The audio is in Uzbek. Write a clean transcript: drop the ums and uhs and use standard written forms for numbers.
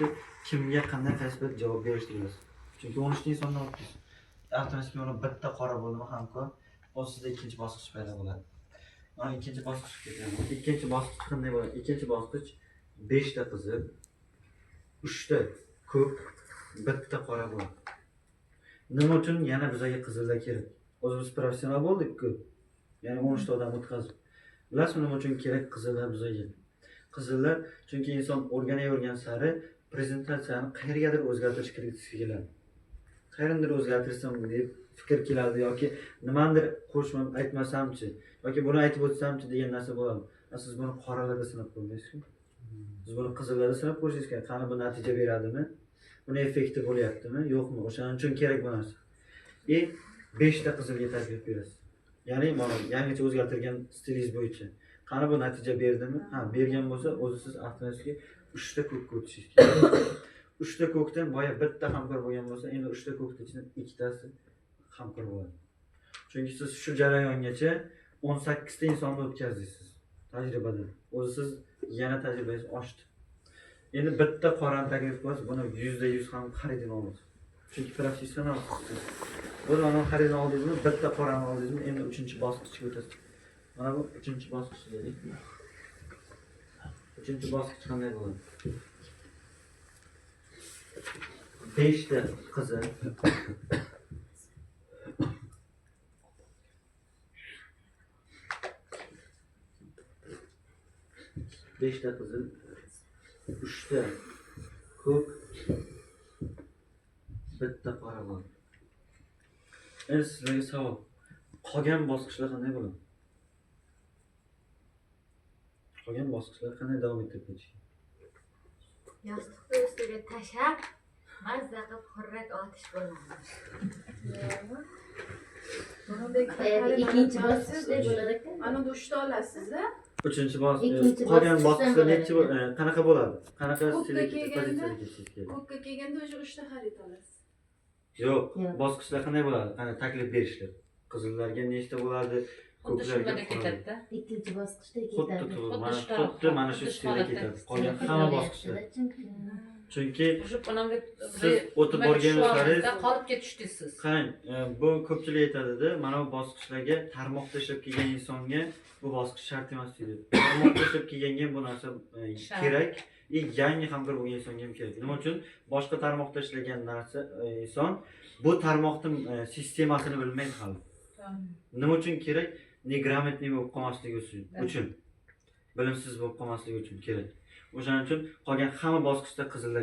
avtomatik kimga qanday qaysi bir javob berishni bilasiz. Chunki 13 ta insondan o'tdingiz. Avtomatik uni bitta qora bo'ldimi hamkor, o'zida ikkinchi bosqich paydo bo'ladi. Mana ikkinchi bosqichga ketaman. Ikkinchi bosqich qanday bo'ladi? Ikkinchi bosqich 5 ta qizil, 3 ta ko'k, bitta qora bo'ladi. Nima uchun yana bizga qizillar kerak? O'zimiz professional bo'ldik-ku. Ya'ni 13 ta odam o'tkazib. Bilasizmi nima uchun kerak qizillar bizga? Qizillar chunki inson o'rganavergan sari prezentatsiyani qayergadir o'zgartirish kirgizib keladi. Qayerdir o'zgartirsam deb fikr keladi yoki nimadir qo'shmam aytmasamchi yoki buni aytib o'tsamchi degan narsa bo'ladi. Siz buni qoralarda sinab ko'rmaysizku. Siz buni qizillarda sinab ko'rishingiz kerak. Qani bu natija beradimi? Buni effekti bo'lyaptimi, yo'qmi? O'shaning uchun kerak bu narsa. 5 ta qizilga taklif berasiz. Ya'ni mana yangicha o'zgartirgan stilingiz bo'yicha. Qani bu natija berdimi? Ha, bergan bo'lsa, o'zi siz avtomatik 3 ta ko'kka o'tishingiz kerak. 3 ta ko'kdan boya bitta hamkor bo'lgan bo'lsa, endi 3 ta ko'kning ichidan 2 tasi hamkor bo'ladi. Chunki siz shu jarayongacha 18 ta insonni o'tkazdingiz tajribadan. O'zi siz yana tajribangiz oshdi. Endi bitta qorani taklif qilasiz, buni 100% ham xaridini olasiz. Chunki professional siz. Buni mana xaridini oldingizmi, bitta qorani oldingizmi, endi 3-bosqichga o'tasiz. Mana bu 3-bosqich deylik. 3-bosqich qanday bo'ladi? 5 ta qizil, 5 ta qizil, 3 ta ko'k, bitta qora bo'ladi. Endi sizlarga savol. Qolgan bosqichlar qanday bo'ladi? Qolgan bosqichlar qanday davom etib ketishadi? Yostiqni ustiga tashab, mazza qilib xurrak otish bo'ladi. Ikkinchi bosqichda bo'ladi ekan. Ana bu 3 ta olasiz-da. 3-bosqich. Qolgan bosqichlar necha qanaqa bo'ladi? Qanaqa pozitsiyaga ketishingiz kerak? Ko'kka kelganda o'sha 3 ta xarid olasiz. Yo'q, bosqichlar qanday bo'ladi? Qani taklif berishlar. Qizillarga nechta bo'ladi? Ko'klarga ketadi-da. Ikkinchi bosqichda xuddi mana shu stilda ketadi. Qolgan hamma bosqichlar. Chunki siz o'tib borganingiz qolib ketishdingiz. qarang, bu ko'pchilik aytadi-da, mana bu bosqichlarga tarmoqda ishlab kelgan insonga bu bosqich shart emas deydi. Tarmoqda ishlab kelganga bu narsa kerak. Yangi hamkor bo'lgan insonga ham kerak. Nima uchun? Boshqa tarmoqda ishlagan narsa inson bu tarmoqning sistemasini bilmaydi hali. Nima uchun kerak? Неграмотный bo'lib qolmasligi uchun. Bilimsiz bo'lib qolmasligi uchun kerak. O'shaning uchun qolgan hamma bosqichda qizillar